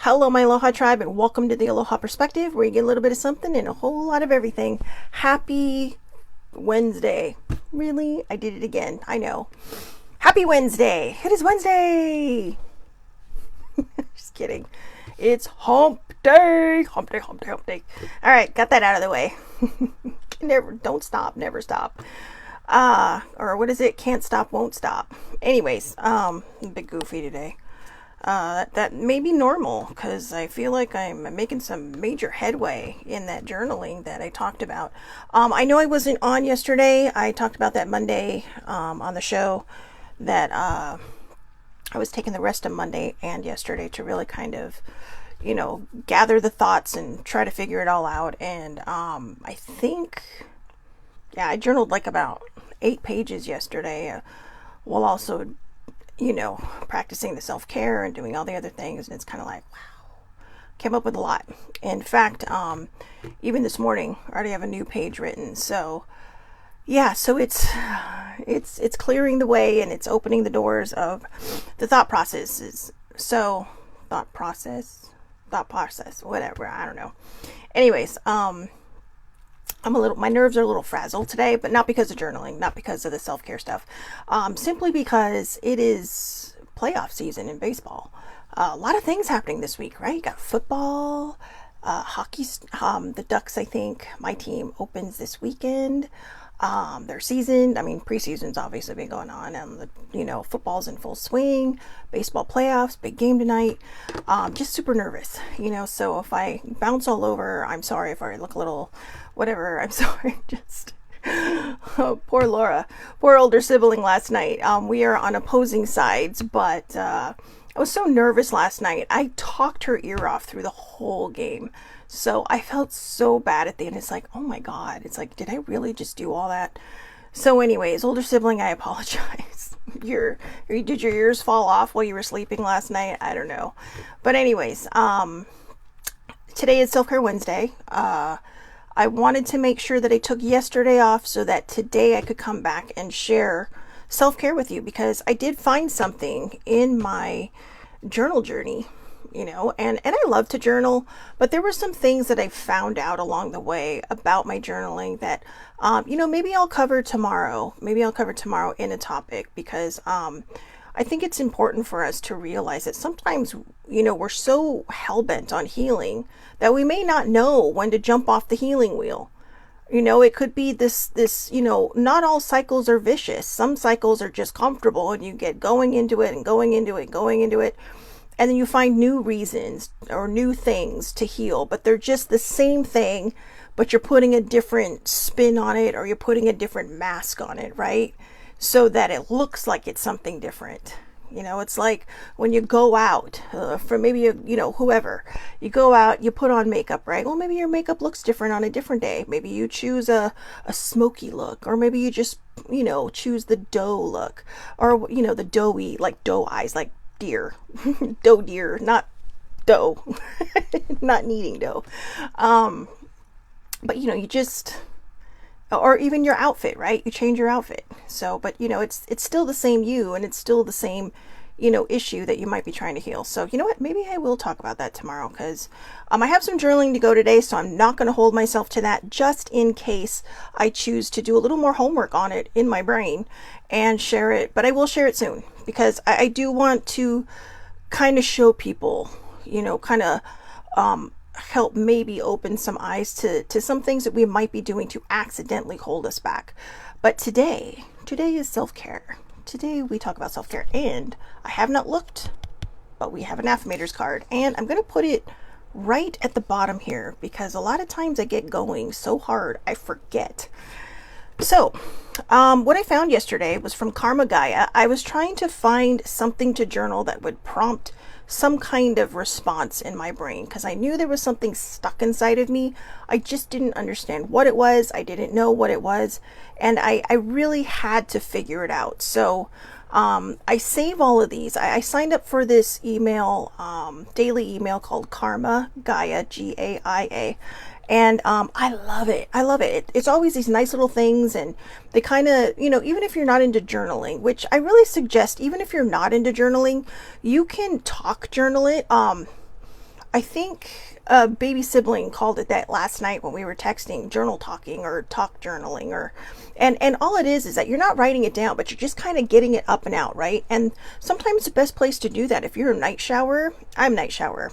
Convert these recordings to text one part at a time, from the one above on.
Hello, my Aloha tribe, and welcome to the Aloha Perspective, where you get a little bit of something and a whole lot of everything. Happy Wednesday. Really? I did it again. I know. Happy Wednesday. It is Wednesday. Just kidding. It's hump day. Hump day, hump day, hump day. All right, got that out of the way. Don't stop. Never stop. Or what is it? Can't stop, won't stop. Anyways, I'm a bit goofy today. That may be normal because I feel like I'm making some major headway in that journaling that I talked about. I know I wasn't on yesterday. I talked about that Monday on the show that I was taking the rest of Monday and yesterday to really kind of, gather the thoughts and try to figure it all out. And I think, I journaled like about 8 pages yesterday while also practicing the self-care and doing all the other things. And it's kind of like, wow, came up with a lot. In fact, even this morning, I already have a new page written. So yeah, so it's clearing the way and it's opening the doors of the thought processes. So thought process, whatever. I don't know. Anyways, my nerves are a little frazzled today, but not because of journaling, not because of the self-care stuff. Simply because it is playoff season in baseball. A lot of things happening this week, right? You got football, hockey, the Ducks, I think, my team opens this weekend. Their season, preseason's obviously been going on, and football's in full swing, baseball playoffs, big game tonight. Just super nervous, so if I bounce all over, I'm sorry if I look a little, whatever, I'm sorry, just, oh, poor Laura, poor older sibling last night. We are on opposing sides, but, I was so nervous last night. I talked her ear off through the whole game. So I felt so bad at the end. It's like, oh my God. It's like, did I really just do all that? So anyways, older sibling, I apologize. Did your ears fall off while you were sleeping last night? I don't know. But anyways, today is Self-Care Wednesday. I wanted to make sure that I took yesterday off so that today I could come back and share self-care with you, because I did find something in my journal journey, and I love to journal, but there were some things that I found out along the way about my journaling that, maybe I'll cover tomorrow. Maybe I'll cover tomorrow in a topic, because I think it's important for us to realize that sometimes, we're so hell-bent on healing that we may not know when to jump off the healing wheel. It could be this, not all cycles are vicious. Some cycles are just comfortable and you get going into it and going into it. And then you find new reasons or new things to heal, but they're just the same thing, but you're putting a different spin on it, or you're putting a different mask on it, right? So that it looks like it's something different. It's like when you go out for maybe, whoever, you go out, you put on makeup, right? Well, maybe your makeup looks different on a different day. Maybe you choose a smoky look, or maybe you just, choose the doe look, or, the doughy, like doe eyes, like deer, doe deer, not dough, not kneading dough. But, you just, or even your outfit, right? You change your outfit. So, but it's still the same you, and it's still the same, issue that you might be trying to heal. So, you know what? Maybe I will talk about that tomorrow, because I have some journaling to go today, so I'm not going to hold myself to that, just in case I choose to do a little more homework on it in my brain and share it. But I will share it soon, because I do want to kind of show people, help maybe open some eyes to some things that we might be doing to accidentally hold us back. But today is self-care. Today we talk about self-care, and I have not looked, but we have an affirmators card, and I'm going to put it right at the bottom here, because a lot of times I get going so hard I forget. So what I found yesterday was from Karma Gaia. I was trying to find something to journal that would prompt some kind of response in my brain, because I knew there was something stuck inside of me. I just didn't understand what it was. I didn't know what it was, and I really had to figure it out. So I save all of these. I signed up for this email, daily email called Karma Gaia, Gaia. And I love it. I love it. It's always these nice little things, and they kind of, even if you're not into journaling, which I really suggest, even if you're not into journaling, you can talk journal it. I think a baby sibling called it that last night when we were texting, journal talking or talk journaling, or and all it is that you're not writing it down, but you're just kind of getting it up and out, right? And sometimes the best place to do that, if you're a night shower, I'm night shower,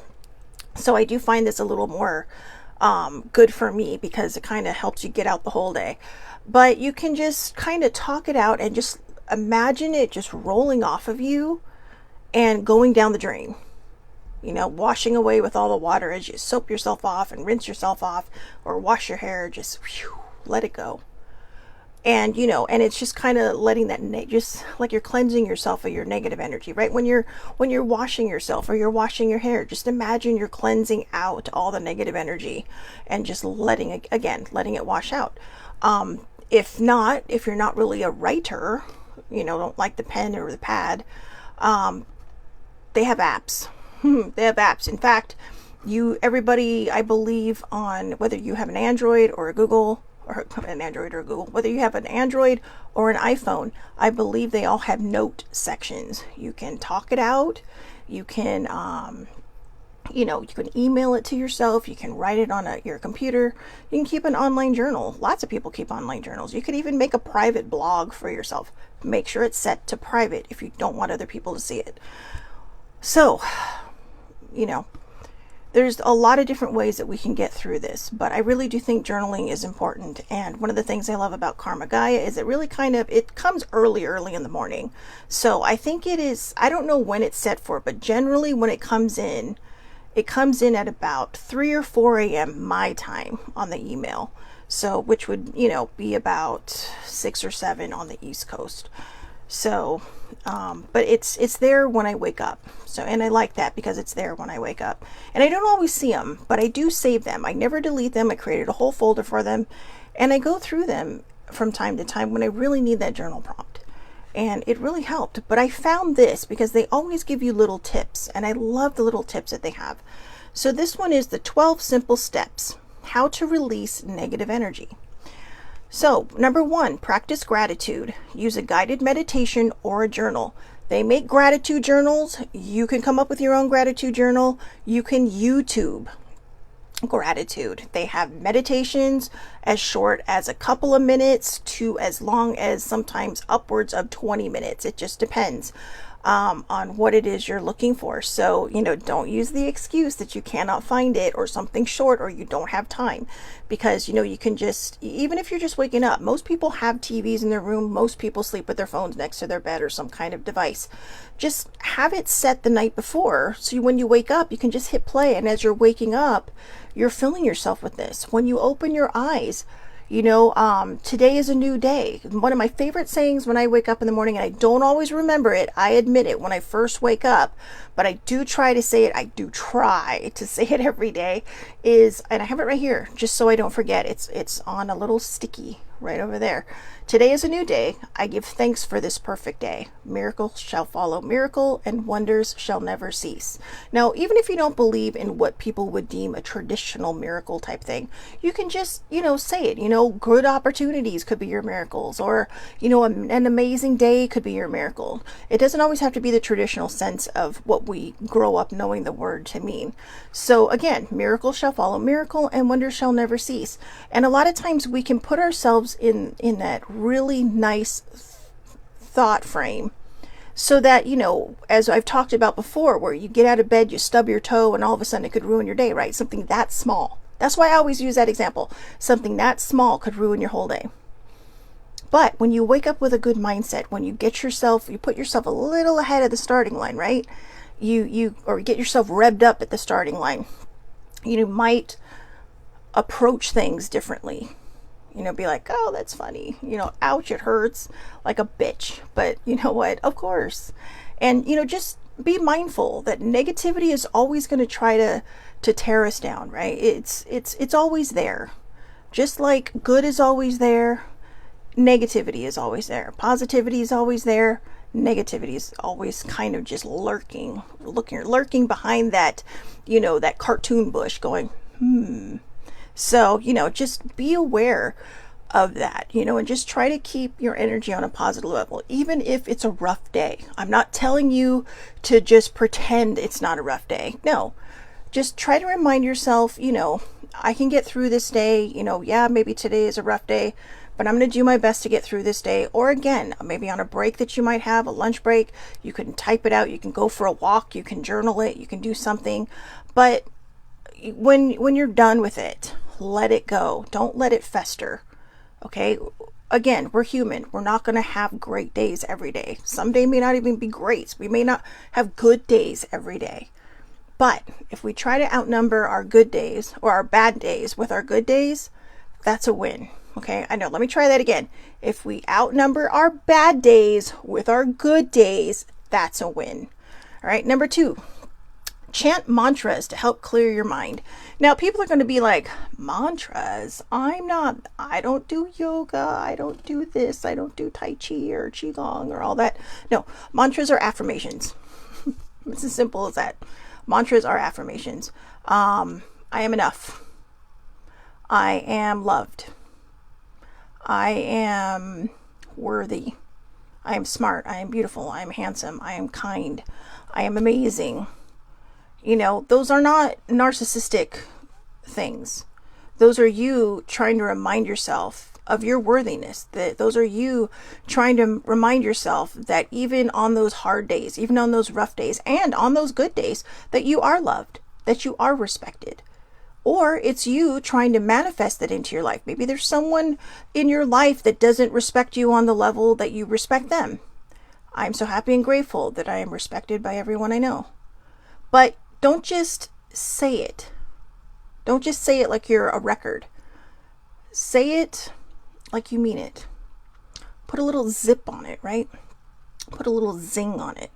so I do find this a little more good for me because it kind of helps you get out the whole day. But you can just kind of talk it out and just imagine it just rolling off of you and going down the drain. You know, washing away with all the water as you soap yourself off and rinse yourself off or wash your hair, just whew, let it go. And, you know, and it's just kind of letting that, just like you're cleansing yourself of your negative energy, right? When you're washing yourself or you're washing your hair, just imagine you're cleansing out all the negative energy and just letting it wash out. If you're not really a writer, you know, don't like the pen or the pad, they have apps. They have apps. In fact, everybody, I believe, on whether you have an Android or a Google, whether you have an Android or an iPhone, I believe they all have note sections. You can talk it out. You can, you can email it to yourself. You can write it on your computer. You can keep an online journal. Lots of people keep online journals. You could even make a private blog for yourself. Make sure it's set to private if you don't want other people to see it. So, you know, there's a lot of different ways that we can get through this, but I really do think journaling is important. And one of the things I love about Karma Gaia is it really it comes early in the morning. So I think it is, I don't know when it's set for, but generally when it comes in at about 3 or 4 a.m. my time on the email. So, which would, be about 6 or 7 on the East Coast. So, but it's there when I wake up. So, and I like that because it's there when I wake up. And I don't always see them, but I do save them. I never delete them. I created a whole folder for them. And I go through them from time to time when I really need that journal prompt. And it really helped. But I found this because they always give you little tips. And I love the little tips that they have. So this one is the 12 simple steps, how to release negative energy. So, number 1, practice gratitude. Use a guided meditation or a journal. They make gratitude journals. You can come up with your own gratitude journal. You can YouTube gratitude. They have meditations as short as a couple of minutes to as long as sometimes upwards of 20 minutes. It just depends on what it is you're looking for. So, don't use the excuse that you cannot find it or something short or you don't have time, because, you can just, even if you're just waking up, most people have TVs in their room. Most people sleep with their phones next to their bed or some kind of device. Just have it set the night before. So when you wake up, you can just hit play. And as you're waking up, you're filling yourself with this. When you open your eyes, today is a new day. One of my favorite sayings when I wake up in the morning, and I don't always remember it, I admit it, when I first wake up, but I do try to say it, every day, is, and I have it right here, just so I don't forget, it's on a little sticky right over there. Today is a new day. I give thanks for this perfect day. Miracle shall follow miracle, and wonders shall never cease. Now, even if you don't believe in what people would deem a traditional miracle type thing, you can just, say it. Good opportunities could be your miracles, or, an amazing day could be your miracle. It doesn't always have to be the traditional sense of what we grow up knowing the word to mean. So again, miracle shall follow miracle, and wonders shall never cease. And a lot of times we can put ourselves in that really nice thought frame, so that, as I've talked about before, where you get out of bed, you stub your toe, and all of a sudden it could ruin your day, right? Something that small. That's why I always use that example. Something that small could ruin your whole day. But when you wake up with a good mindset, when you put yourself a little ahead of the starting line, right? Or get yourself revved up at the starting line, you might approach things differently. Be like, oh, that's funny. Ouch, it hurts like a bitch. But you know what? Of course. And, just be mindful that negativity is always going to try to tear us down, right? It's always there. Just like good is always there, negativity is always there. Positivity is always there. Negativity is always kind of just lurking behind that, that cartoon bush going, So, just be aware of that, and just try to keep your energy on a positive level, even if it's a rough day. I'm not telling you to just pretend it's not a rough day. No, just try to remind yourself, I can get through this day. Yeah, maybe today is a rough day, but I'm going to do my best to get through this day. Or again, maybe on a break that you might have, a lunch break, you can type it out, you can go for a walk, you can journal it, you can do something. But when you're done with it, let it go. Don't let it fester. Okay? Again, we're human. We're not going to have great days every day. Some day may not even be great. We may not have good days every day. But if we try to outnumber our good days or our bad days with our good days, that's a win. Okay, I know. Let me try that again. If we outnumber our bad days with our good days, that's a win. All right, number 2, chant mantras to help clear your mind. Now, people are going to be like, mantras? I don't do yoga. I don't do this. I don't do Tai Chi or Qigong or all that. No, mantras are affirmations. It's as simple as that. Mantras are affirmations. I am enough. I am loved. I am worthy. I am smart. I am beautiful. I am handsome. I am kind. I am amazing. Those are not narcissistic things. Those are you trying to remind yourself of your worthiness. Those are you trying to remind yourself that even on those hard days, even on those rough days, and on those good days, that you are loved, that you are respected. Or it's you trying to manifest that into your life. Maybe there's someone in your life that doesn't respect you on the level that you respect them. I'm so happy and grateful that I am respected by everyone I know. But don't just say it. Don't just say it like you're a record. Say it like you mean it. Put a little zip on it, right? Put a little zing on it.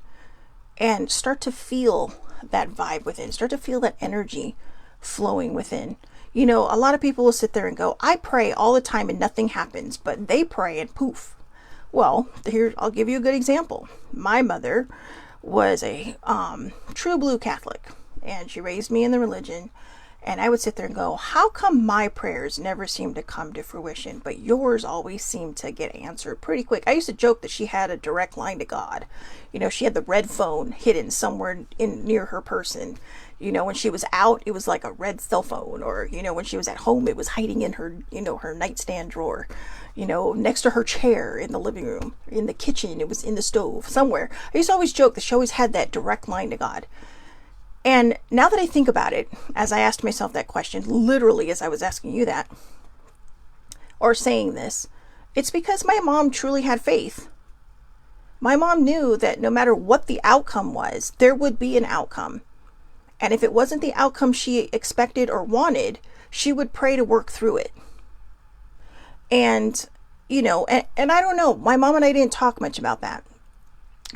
And start to feel that vibe within. Start to feel that energy flowing within. A lot of people will sit there and go, I pray all the time and nothing happens, but they pray and poof. Well, here, I'll give you a good example. My mother was a true blue Catholic, and she raised me in the religion. And I would sit there and go, how come my prayers never seem to come to fruition, but yours always seem to get answered pretty quick? I used to joke that she had a direct line to God. She had the red phone hidden somewhere near her person. When she was out, it was like a red cell phone. Or, when she was at home, it was hiding in her, her nightstand drawer. Next to her chair in the living room. In the kitchen, it was in the stove, somewhere. I used to always joke that she always had that direct line to God. And now that I think about it, as I asked myself that question, literally as I was asking you that, or saying this, it's because my mom truly had faith. My mom knew that no matter what the outcome was, there would be an outcome. And if it wasn't the outcome she expected or wanted, she would pray to work through it. And, and I don't know, my mom and I didn't talk much about that.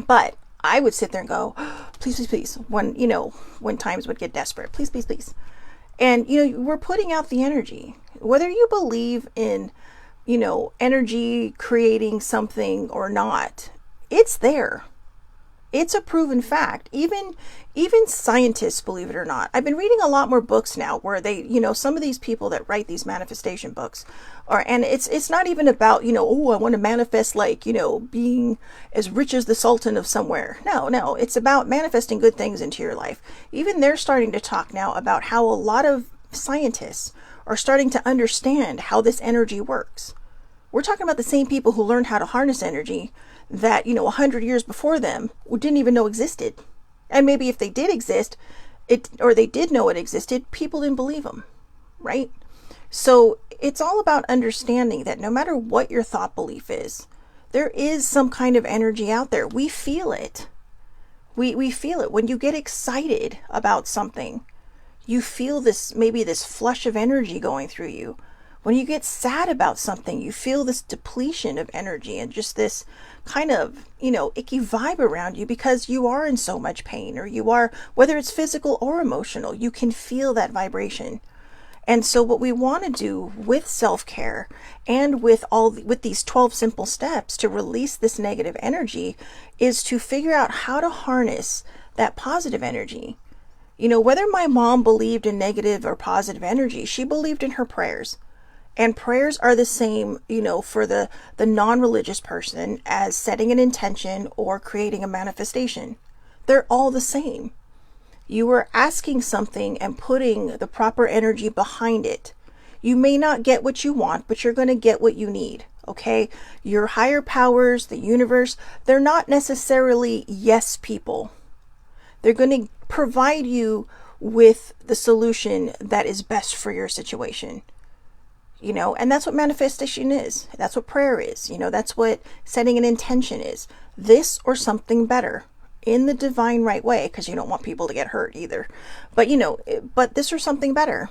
But I would sit there and go, please, please, please, when times would get desperate, please, please, please. And, we're putting out the energy. Whether you believe in, energy creating something or not, it's there. It's a proven fact. Even scientists, believe it or not. I've been reading a lot more books now where they, some of these people that write these manifestation books and it's not even about, I want to manifest being as rich as the Sultan of somewhere. No, it's about manifesting good things into your life. Even they're starting to talk now about how a lot of scientists are starting to understand how this energy works. We're talking about the same people who learned how to harness energy that, 100 years before them didn't even know existed. And maybe if they did exist, or they did know it existed, people didn't believe them, right? So it's all about understanding that no matter what your thought belief is, there is some kind of energy out there. We feel it. We feel it. When you get excited about something, you feel maybe this flush of energy going through you. When you get sad about something, you feel this depletion of energy and just this kind of, icky vibe around you because you are in so much pain, or you are, whether it's physical or emotional, you can feel that vibration. And so what we want to do with self-care and with these 12 simple steps to release this negative energy is to figure out how to harness that positive energy. Whether my mom believed in negative or positive energy, she believed in her prayers. And prayers are the same, for the non-religious person as setting an intention or creating a manifestation. They're all the same. You are asking something and putting the proper energy behind it. You may not get what you want, but you're going to get what you need. Okay? Your higher powers, the universe, they're not necessarily yes people. They're going to provide you with the solution that is best for your situation. You know, and that's what manifestation is. That's what prayer is. You know, that's what setting an intention is. This or something better in the divine right way, because you don't want people to get hurt either. But, you know, but this or something better.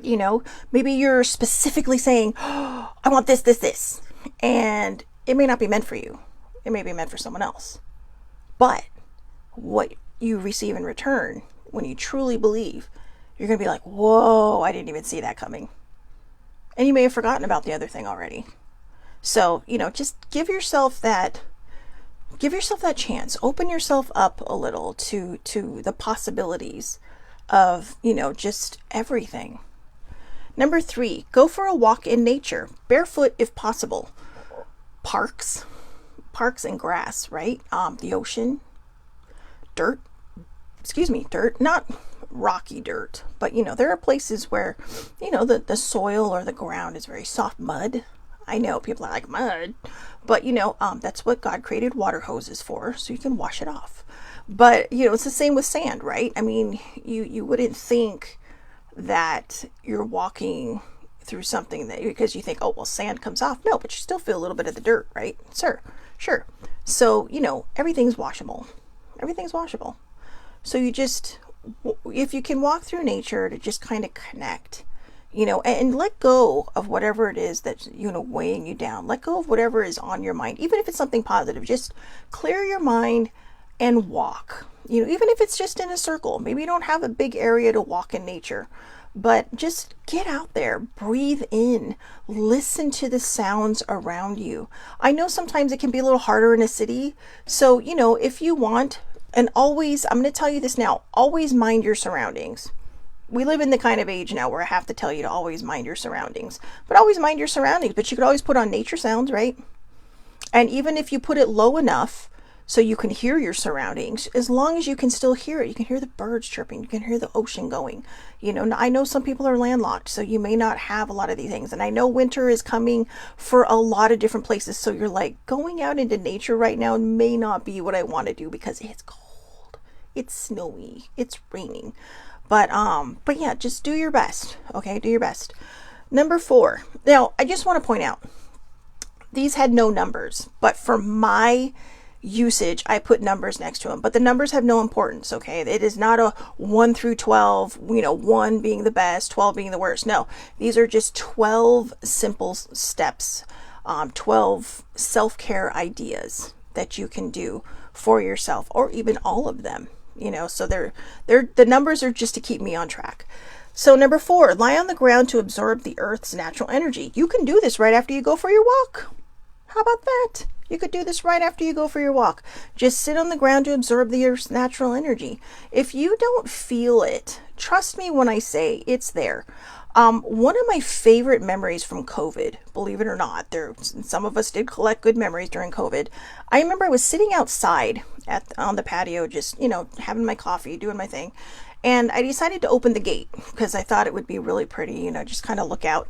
You know, maybe you're specifically saying, oh, I want this, this, this. And it may not be meant for you. It may be meant for someone else. But what you receive in return, when you truly believe, you're going to be like, whoa, I didn't even see that coming. And you may have forgotten about the other thing already. So, you know, just give yourself that chance. Open yourself up a little to the possibilities of, you know, just everything. Number 3, go for a walk in nature, barefoot if possible. Parks and grass, right? The ocean, dirt, not rocky dirt, but you know, there are places where, you know, the soil or the ground is very soft. Mud. I know people are like mud, but you know, that's what God created water hoses for, so you can wash it off. But you know, it's the same with sand, right? I mean, you wouldn't think that you're walking through something that, because you think, oh, well, sand comes off. No, but you still feel a little bit of the dirt, right? Sure. So, you know, everything's washable. So you just, if you can walk through nature to just kind of connect, you know, and let go of whatever it is that's, you know, weighing you down. Let go of whatever is on your mind, even if it's something positive. Just clear your mind and walk. You know, even if it's just in a circle. Maybe you don't have a big area to walk in nature, but just get out there, breathe in, listen to the sounds around you. I know sometimes it can be a little harder in a city. So, you know, if you want, and always, I'm going to tell you this now, always mind your surroundings. We live in the kind of age now where I have to tell you to always mind your surroundings, but always mind your surroundings. But you could always put on nature sounds, right? And even if you put it low enough so you can hear your surroundings, as long as you can still hear it, you can hear the birds chirping, you can hear the ocean going. You know, I know some people are landlocked, so you may not have a lot of these things. And I know winter is coming for a lot of different places. So you're like, going out into nature right now may not be what I want to do because it's cold, it's snowy, it's raining. But yeah, just do your best. Okay, do your best. Number 4. Now, I just want to point out, these had no numbers, but for my usage, I put numbers next to them, but the numbers have no importance. Okay, it is not a 1 through 12, you know, 1 being the best, 12 being the worst. No, these are just 12 simple steps, 12 self-care ideas that you can do for yourself, or even all of them. You know, so they're the numbers are just to keep me on track. So number 4, lie on the ground to absorb the earth's natural energy. You can do this right after you go for your walk. How about that? You could do this right after you go for your walk. Just sit on the ground to absorb the earth's natural energy. If you don't feel it, trust me when I say it's there. One of my favorite memories from COVID, believe it or not, some of us did collect good memories during COVID. I remember I was sitting outside on the patio, just, you know, having my coffee, doing my thing. And I decided to open the gate because I thought it would be really pretty, you know, just kind of look out.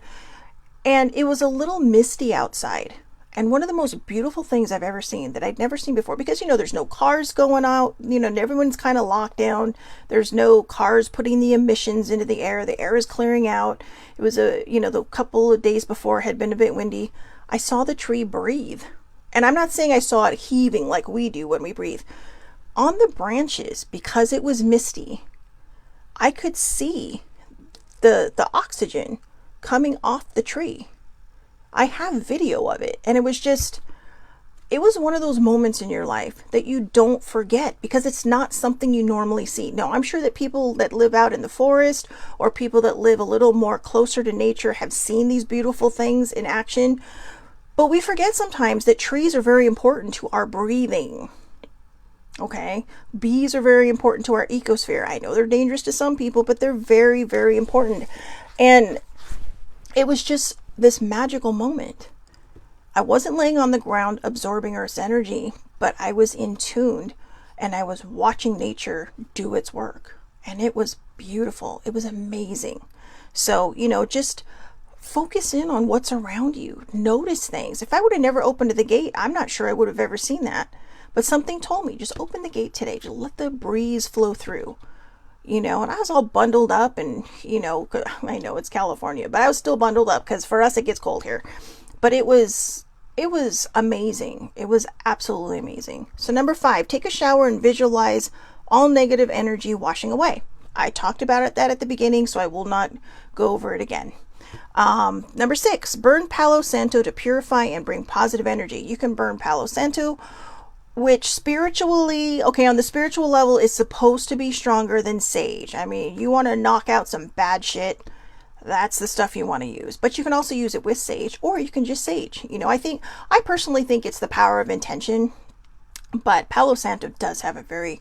And it was a little misty outside. And one of the most beautiful things I've ever seen that I'd never seen before, because, you know, there's no cars going out, you know, everyone's kind of locked down. There's no cars putting the emissions into the air. The air is clearing out. It was the couple of days before had been a bit windy. I saw the tree breathe. And I'm not saying I saw it heaving like we do when we breathe. On the branches, because it was misty, I could see the oxygen coming off the tree. I have video of it, and it was one of those moments in your life that you don't forget because it's not something you normally see. Now, I'm sure that people that live out in the forest or people that live a little more closer to nature have seen these beautiful things in action, but we forget sometimes that trees are very important to our breathing. Okay, bees are very important to our ecosphere. I know they're dangerous to some people, but they're very, very important. And it was just this magical moment. I wasn't laying on the ground absorbing Earth's energy, but I was in tuned and I was watching nature do its work, and it was beautiful. It was amazing. So, just focus in on what's around you. Notice things. If I would have never opened the gate, I'm not sure I would have ever seen that. But something told me, just open the gate today. Just let the breeze flow through. And I was all bundled up and, I know it's California, but I was still bundled up because for us it gets cold here. But it was amazing. It was absolutely amazing. So number 5, take a shower and visualize all negative energy washing away. I talked about that at the beginning, so I will not go over it again. Number 6, burn Palo Santo to purify and bring positive energy. You can burn Palo Santo, which spiritually, on the spiritual level, is supposed to be stronger than sage. I mean, you want to knock out some bad shit, that's the stuff you want to use. But you can also use it with sage, or you can just sage. I personally think it's the power of intention, but Palo Santo does have a very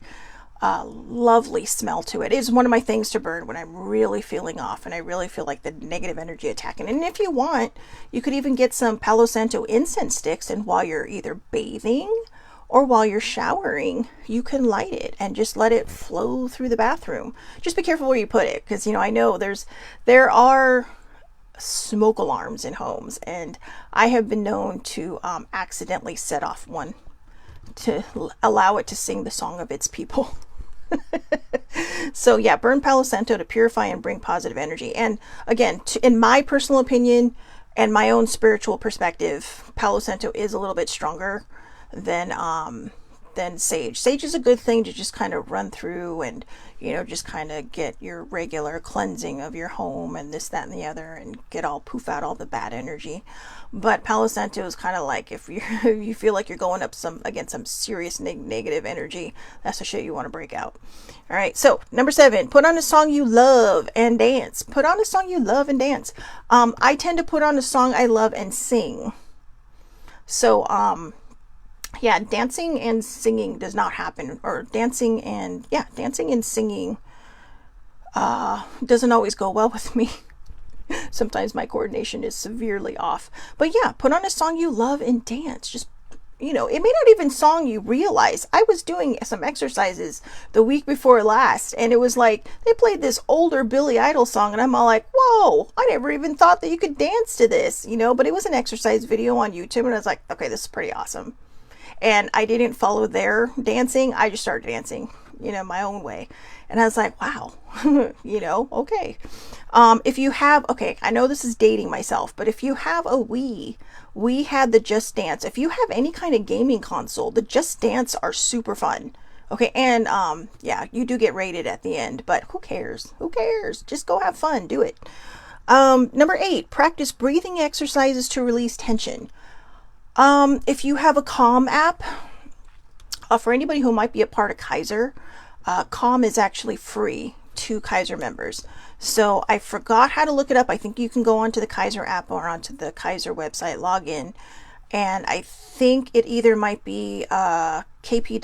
lovely smell to it. It is one of my things to burn when I'm really feeling off and I really feel like the negative energy attacking. And if you want, you could even get some Palo Santo incense sticks, and while you're either bathing or while you're showering, you can light it and just let it flow through the bathroom. Just be careful where you put it, because I know there are smoke alarms in homes, and I have been known to accidentally set off one to allow it to sing the song of its people. So yeah, burn Palo Santo to purify and bring positive energy. And again, in my personal opinion and my own spiritual perspective, Palo Santo is a little bit stronger than sage. Sage is a good thing to just kind of run through and just kind of get your regular cleansing of your home and this, that, and the other, and poof out all the bad energy. But Palo Santo is kind of like if you feel like you're going up against some serious negative energy, that's the shit you want to break out. All right, so number 7, put on a song you love and dance. Put on a song you love and dance. I tend to put on a song I love and sing. So yeah, dancing and singing does not happen, or dancing and singing doesn't always go well with me. Sometimes my coordination is severely off. But yeah, put on a song you love and dance. Just, it may not even song you realize. I was doing some exercises the week before last, and it was like they played this older Billy Idol song, and I'm all like, whoa, I never even thought that you could dance to this, but it was an exercise video on YouTube, and I was like, okay, this is pretty awesome. And I didn't follow their dancing. I just started dancing, my own way. And I was like, wow, okay. If you have, I know this is dating myself, but if you have a Wii, we had the Just Dance. If you have any kind of gaming console, the Just Dance are super fun. Okay, and yeah, you do get rated at the end, but who cares? Who cares? Just go have fun. Do it. Number 8, practice breathing exercises to release tension. If you have a Calm app, for anybody who might be a part of Kaiser, Calm is actually free to Kaiser members. So I forgot how to look it up. I think you can go onto the Kaiser app or onto the Kaiser website, log in, and I think it either might be kp.org/calm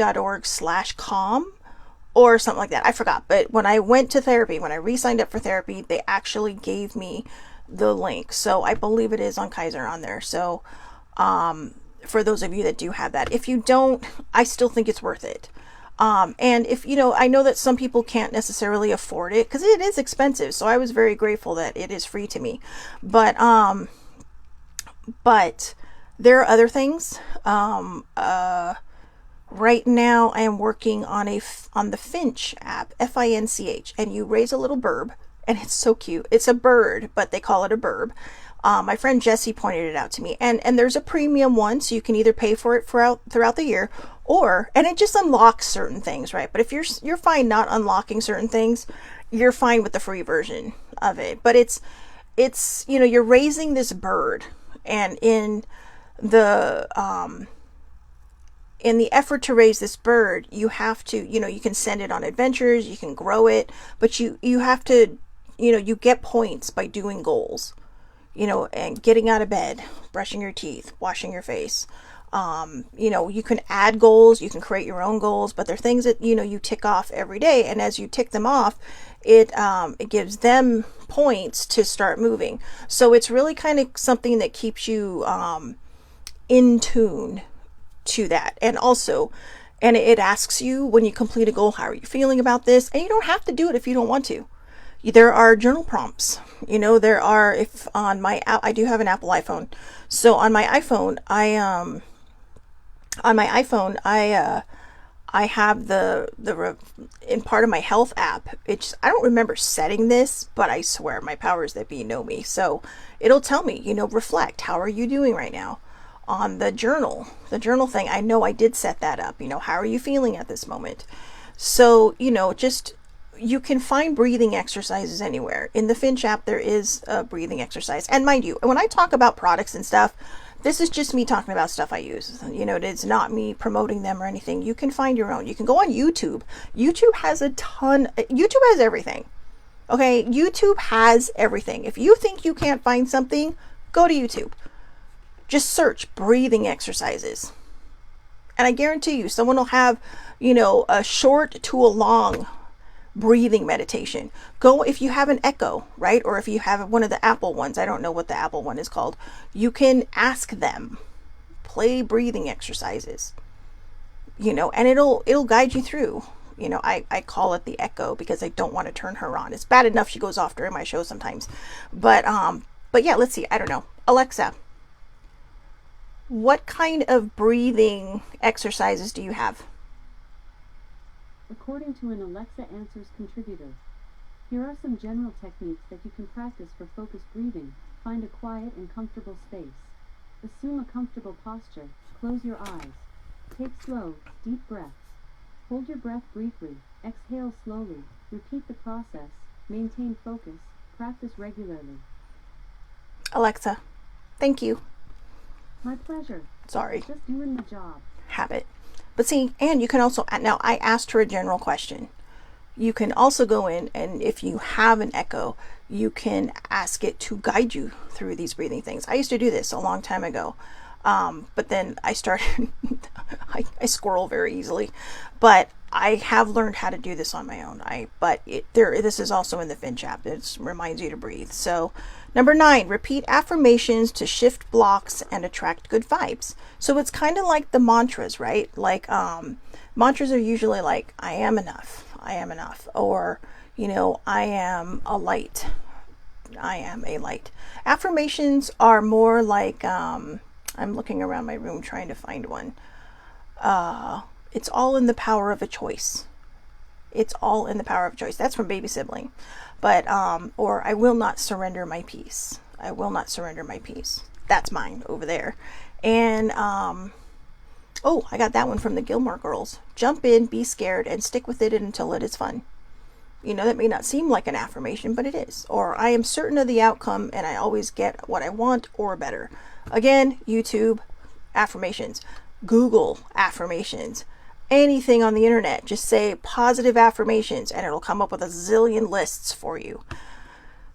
or something like that. I forgot. But when I went to therapy, when I re-signed up for therapy, they actually gave me the link. So I believe it is on Kaiser on there. So for those of you that do have that, if you don't, I still think it's worth it. And if, I know that some people can't necessarily afford it because it is expensive. So I was very grateful that it is free to me. But there are other things. Right now I am working on the Finch app, Finch, and you raise a little burb, and it's so cute. It's a bird, but they call it a burb. My friend Jessie pointed it out to me, and there's a premium one, so you can either pay for it throughout the year, and it just unlocks certain things, right? But if you're fine not unlocking certain things, you're fine with the free version of it. But it's you're raising this bird, and in the effort to raise this bird, you have to, you can send it on adventures, you can grow it, but you have to, you get points by doing goals. And getting out of bed, brushing your teeth, washing your face. You can add goals, you can create your own goals, but they're things that, you tick off every day. And as you tick them off, it gives them points to start moving. So it's really kind of something that keeps you in tune to that. And also, And it asks you when you complete a goal, how are you feeling about this? And you don't have to do it if you don't want to. There are journal prompts. There are, if on my, I do have an Apple iPhone. So on my iPhone, I have in part of my health app. I don't remember setting this, but I swear my powers that be know me. So it'll tell me, reflect. How are you doing right now? On the journal thing, I know I did set that up. How are you feeling at this moment? So, you can find breathing exercises anywhere. In the Finch app, there is a breathing exercise. And mind you, when I talk about products and stuff, this is just me talking about stuff I use. It's not me promoting them or anything. You can find your own. You can go on YouTube. YouTube has YouTube has everything. Okay, YouTube has everything. If you think you can't find something, go to YouTube. Just search breathing exercises. And I guarantee you, someone will have, a short to a long breathing meditation. Go, if you have an Echo, right? Or if you have one of the Apple ones, I don't know what the Apple one is called. You can ask them, play breathing exercises, and it'll guide you through. I call it the Echo because I don't want to turn her on. It's bad enough she goes off during my show sometimes. But yeah, let's see. I don't know. Alexa, what kind of breathing exercises do you have? According to an Alexa Answers contributor, here are some general techniques that you can practice for focused breathing. Find a quiet and comfortable space. Assume a comfortable posture. Close your eyes. Take slow, deep breaths. Hold your breath briefly. Exhale slowly. Repeat the process. Maintain focus. Practice regularly. Alexa, thank you. My pleasure. Sorry. Just doing the job. Habit. But see, and you can also, now I asked her a general question. You can also go in, and if you have an Echo, you can ask it to guide you through these breathing things. I used to do this a long time ago. But then I started, I squirrel very easily, but I have learned how to do this on my own. This is also in the Finch app. It reminds you to breathe. So number 9, repeat affirmations to shift blocks and attract good vibes. So it's kind of like the mantras, right? Like, mantras are usually like, I am enough, or, I am a light, I am a light. Affirmations are more like, I'm looking around my room trying to find one. It's all in the power of a choice. It's all in the power of choice. That's from Baby Sibling. But, or I will not surrender my peace. I will not surrender my peace. That's mine over there. And, oh, I got that one from the Gilmore Girls. Jump in, be scared, and stick with it until it is fun. That may not seem like an affirmation, but it is. Or I am certain of the outcome and I always get what I want or better. Again, YouTube, affirmations. Google, affirmations. Anything on the internet, just say positive affirmations and it'll come up with a zillion lists for you.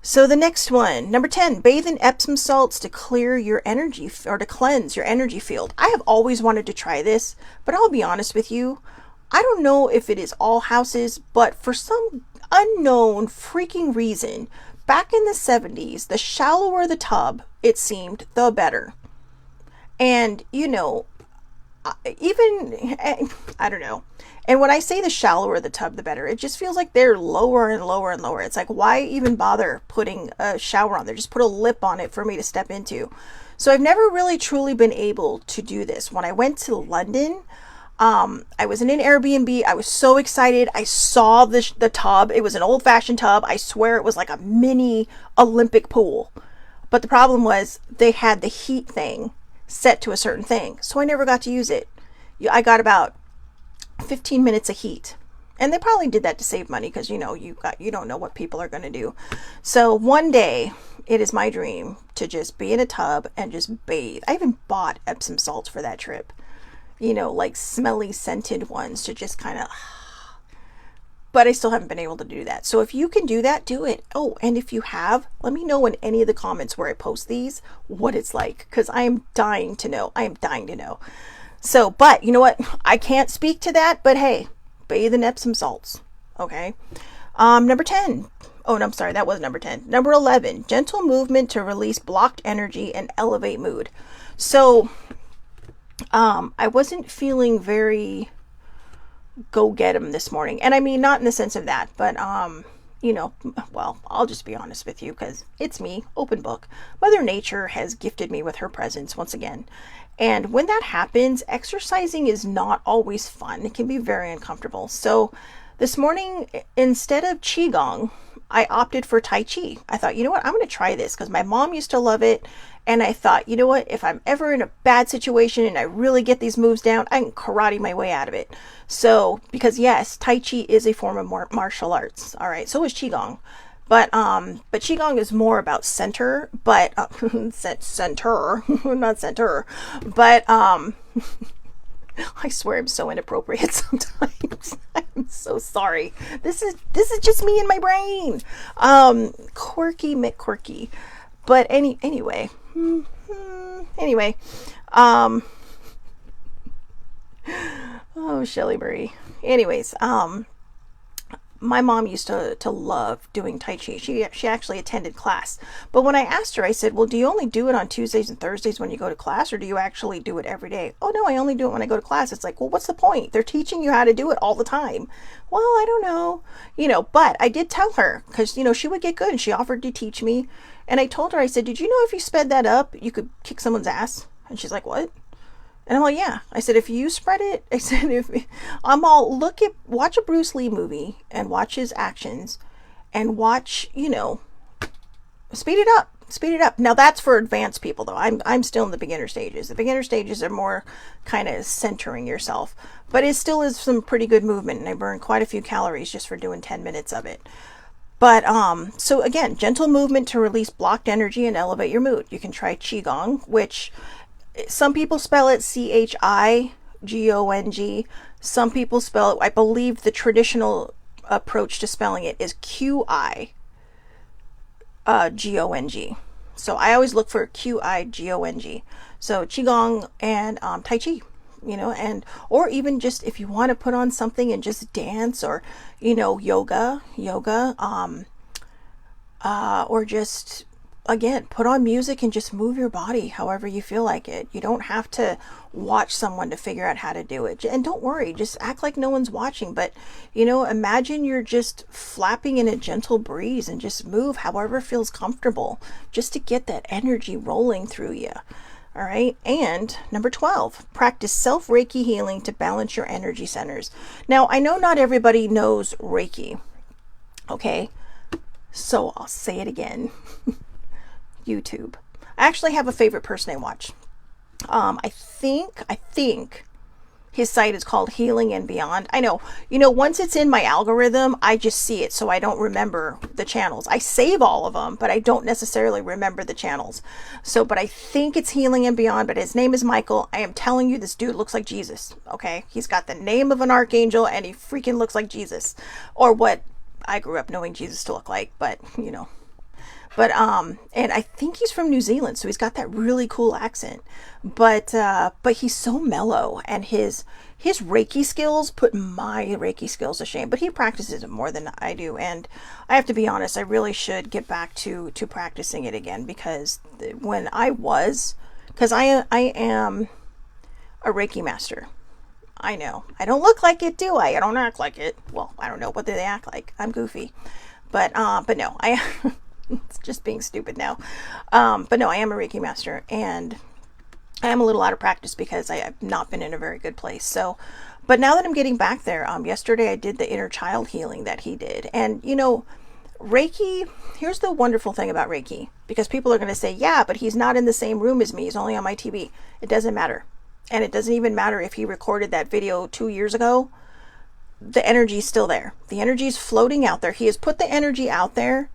So the next one, number 10, bathe in Epsom salts to clear your energy, or to cleanse your energy field. I have always wanted to try this, but I'll be honest with you, I don't know if it is all houses, but for some unknown freaking reason, back in the 70s, the shallower the tub, it seemed, the better. And, even, I don't know. And when I say the shallower the tub, the better, it just feels like they're lower and lower and lower. It's like, why even bother putting a shower on there? Just put a lip on it for me to step into. So I've never really truly been able to do this. When I went to London, I was in an Airbnb. I was so excited. I saw the tub. It was an old-fashioned tub. I swear it was like a mini Olympic pool. But the problem was they had the heat thing set to a certain thing. So I never got to use it. I got about 15 minutes of heat. And they probably did that to save money because, you don't know what people are going to do. So one day, it is my dream to just be in a tub and just bathe. I even bought Epsom salts for that trip. Like smelly scented ones to just kind of, but I still haven't been able to do that. So if you can do that, do it. Oh, and if you have, let me know in any of the comments where I post these, what it's like, because I am dying to know. So, but you know what? I can't speak to that, but hey, bathe in Epsom salts. Okay. Number 10. Oh, no, I'm sorry. That was number 10. Number 11, gentle movement to release blocked energy and elevate mood. So, I wasn't feeling very go get him this morning. And I mean, not in the sense of that, but, you know, well, I'll just be honest with you because it's me, open book. Mother Nature has gifted me with her presence once again. And when that happens, exercising is not always fun. It can be very uncomfortable. So this morning, instead of Qigong, I opted for Tai Chi. I thought, you know what, I'm going to try this because my mom used to love it. And I thought, you know what, if I'm ever in a bad situation and I really get these moves down, I can karate my way out of it. So, because yes, Tai Chi is a form of martial arts. All right, so is Qigong. But Qigong is more about center, but center, not center. But I swear I'm so inappropriate sometimes. I'm so sorry. This is just me in my brain. Quirky McQuirky. But anyway. Anyway. Oh, Shelly Marie. Anyways, my mom used to love doing Tai Chi. She actually attended class. But when I asked her, I said, well, do you only do it on Tuesdays and Thursdays when you go to class, or do you actually do it every day? Oh, no, I only do it when I go to class. It's like, well, what's the point? They're teaching you how to do it all the time. Well, I don't know. You know, but I did tell her because, you know, she would get good and she offered to teach me. And I told her, I said, did you know if you sped that up, you could kick someone's ass? And she's like, what? And I'm like, yeah. I said, if you spread it, I said, watch a Bruce Lee movie and watch his actions and watch, you know, speed it up. Now that's for advanced people though. I'm still in the beginner stages. The beginner stages are more kind of centering yourself, but it still is some pretty good movement. And I burned quite a few calories just for doing 10 minutes of it. But, so again, gentle movement to release blocked energy and elevate your mood. You can try Qigong, which some people spell it Chigong. Some people spell it, I believe the traditional approach to spelling it is Qigong. So I always look for Qigong. So Qigong and Tai Chi, you know, or even just if you want to put on something and just dance, or, you know, yoga, or just, again, put on music and just move your body however you feel like it. You don't have to watch someone to figure out how to do it. And don't worry, just act like no one's watching. But, you know, imagine you're just flapping in a gentle breeze and just move however feels comfortable, just to get that energy rolling through you. All right. And number 12, practice self-Reiki healing to balance your energy centers. Now, I know not everybody knows Reiki. Okay. So I'll say it again. YouTube. I actually have a favorite person I watch. I think his site is called Healing and Beyond. I know, you know, once it's in my algorithm, I just see it, so I don't remember the channels. I save all of them, but I don't necessarily remember the channels. So, but I think it's Healing and Beyond, but his name is Michael. I am telling you, this dude looks like Jesus. Okay. He's got the name of an archangel and he freaking looks like Jesus, or what I grew up knowing Jesus to look like, but you know. But, and I think he's from New Zealand, so he's got that really cool accent, but he's so mellow, and his Reiki skills put my Reiki skills to shame, but he practices it more than I do. And I have to be honest, I really should get back to practicing it again, because when because I am a Reiki master. I know I don't look like it, do I? I don't act like it. Well, I don't know what they act like. I'm goofy, but no, it's just being stupid now. But no, I am a Reiki master, and I am a little out of practice because I have not been in a very good place. So, but now that I'm getting back there, yesterday I did the inner child healing that he did. And, you know, Reiki, here's the wonderful thing about Reiki, because people are going to say, yeah, but he's not in the same room as me. He's only on my TV. It doesn't matter. And it doesn't even matter if he recorded that video 2 years ago. The energy is still there. The energy is floating out there. He has put the energy out there,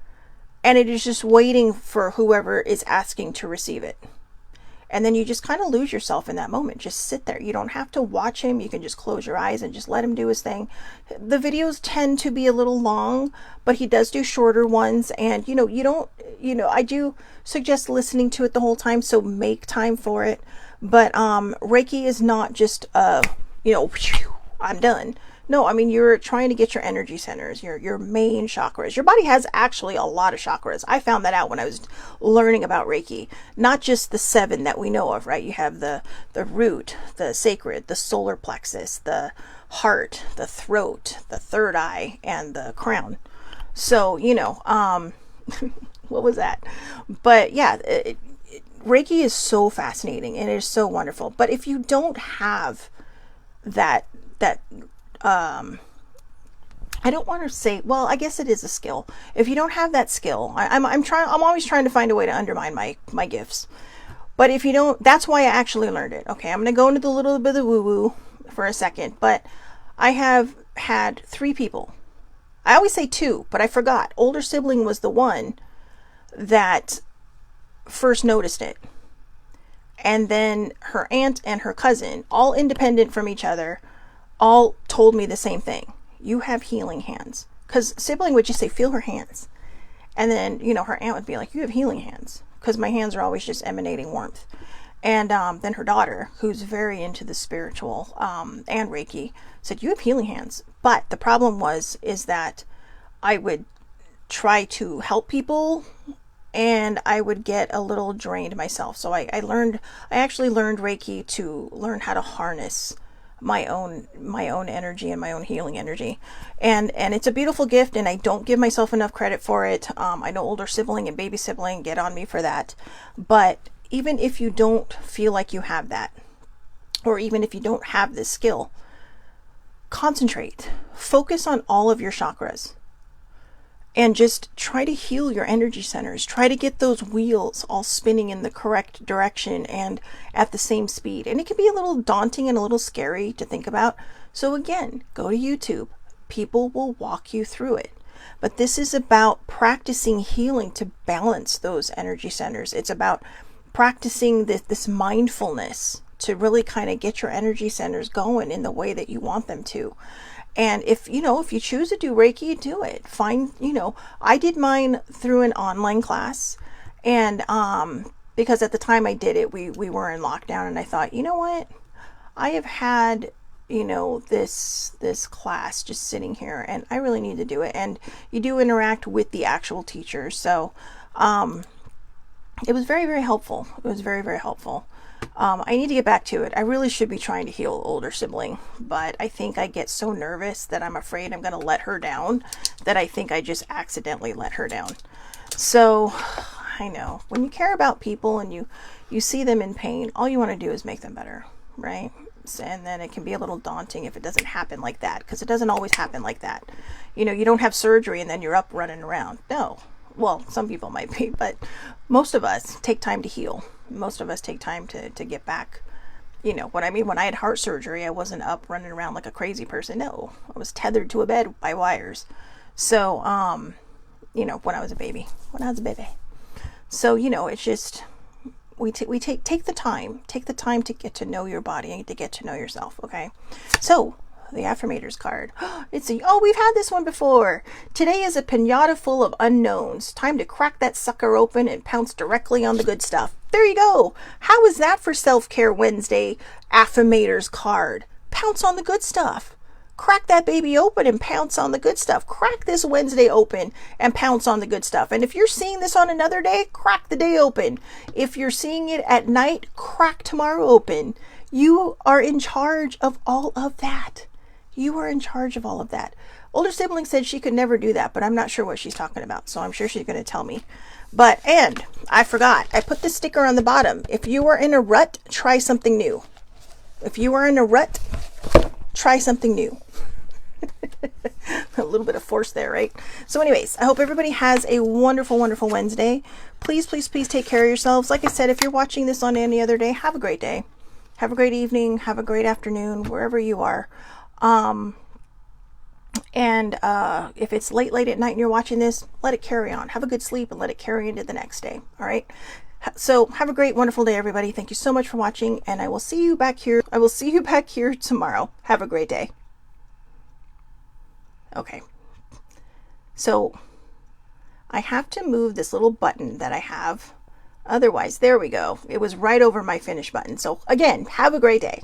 and it is just waiting for whoever is asking to receive it. And then you just kind of lose yourself in that moment. Just sit there. You don't have to watch him. You can just close your eyes and just let him do his thing. The videos tend to be a little long, but he does do shorter ones. And, you know, I do suggest listening to it the whole time. So make time for it. But Reiki is not just, you know, I'm done. No, I mean, you're trying to get your energy centers, your main chakras. Your body has actually a lot of chakras. I found that out when I was learning about Reiki. Not just the 7 that we know of, right? You have the root, the sacred, the solar plexus, the heart, the throat, the third eye, and the crown. So, what was that? But yeah, Reiki is so fascinating and it is so wonderful. But if you don't have that I don't want to say, well, I guess it is a skill. If you don't have that skill, I'm always trying to find a way to undermine my gifts. But if you don't, that's why I actually learned it. Okay, I'm going to go into the little bit of the woo-woo for a second, but I have had 3 people. I always say 2, but I forgot. Older sibling was the one that first noticed it. And then her aunt and her cousin, all independent from each other, all told me the same thing. You have healing hands. Because sibling would just say, feel her hands. And then, her aunt would be like, you have healing hands. Because my hands are always just emanating warmth. And then her daughter, who's very into the spiritual and Reiki, said, you have healing hands. But the problem is that I would try to help people and I would get a little drained myself. So I actually learned Reiki to learn how to harness my own energy and my own healing energy. And it's a beautiful gift and I don't give myself enough credit for it. I know older sibling and baby sibling get on me for that. But even if you don't feel like you have that, or even if you don't have this skill, concentrate. Focus on all of your chakras. And just try to heal your energy centers. Try to get those wheels all spinning in the correct direction and at the same speed. And it can be a little daunting and a little scary to think about. So again, go to YouTube. People will walk you through it. But this is about practicing healing to balance those energy centers. It's about practicing this mindfulness to really kind of get your energy centers going in the way that you want them to. And if you choose to do Reiki, do it. I did mine through an online class, and because at the time I did it, we were in lockdown, and I thought, you know what? I have had, this class just sitting here, and I really need to do it. And you do interact with the actual teacher, so it was very, very helpful. It was very, very helpful. I need to get back to it. I really should be trying to heal older sibling, but I think I get so nervous that I'm afraid I'm going to let her down, that I think I just accidentally let her down. So I know when you care about people and you see them in pain, all you want to do is make them better, right? And then it can be a little daunting if it doesn't happen like that, because it doesn't always happen like that. You don't have surgery and then you're up running around. No. Well, some people might be, but most of us take time to heal. Most of us take time to get back. What I mean, when I had heart surgery, I wasn't up running around like a crazy person. No, I was tethered to a bed by wires. So, when I was a baby. So, it's just, take the time to get to know your body and to get to know yourself. Okay. So, the affirmators card. We've had this one before. Today is a pinata full of unknowns. Time to crack that sucker open and pounce directly on the good stuff. There you go. How is that for Self-Care Wednesday affirmators card? Pounce on the good stuff. Crack that baby open and pounce on the good stuff. Crack this Wednesday open and pounce on the good stuff. And if you're seeing this on another day, crack the day open. If you're seeing it at night, crack tomorrow open. You are in charge of all of that. You are in charge of all of that. Older sibling said she could never do that, but I'm not sure what she's talking about, so I'm sure she's going to tell me. And I forgot, I put the sticker on the bottom. If you are in a rut, try something new. If you are in a rut, try something new. A little bit of force there, right? So anyways, I hope everybody has a wonderful, wonderful Wednesday. Please, please, please take care of yourselves. Like I said, if you're watching this on any other day, have a great day. Have a great evening. Have a great afternoon, wherever you are. If it's late at night and you're watching this, let it carry on. Have a good sleep and let it carry into the next day. All right. So have a great, wonderful day, everybody. Thank you so much for watching, and I will see you back here. I will see you back here tomorrow. Have a great day. Okay. So I have to move this little button that I have. Otherwise, there we go. It was right over my finish button. So again, have a great day.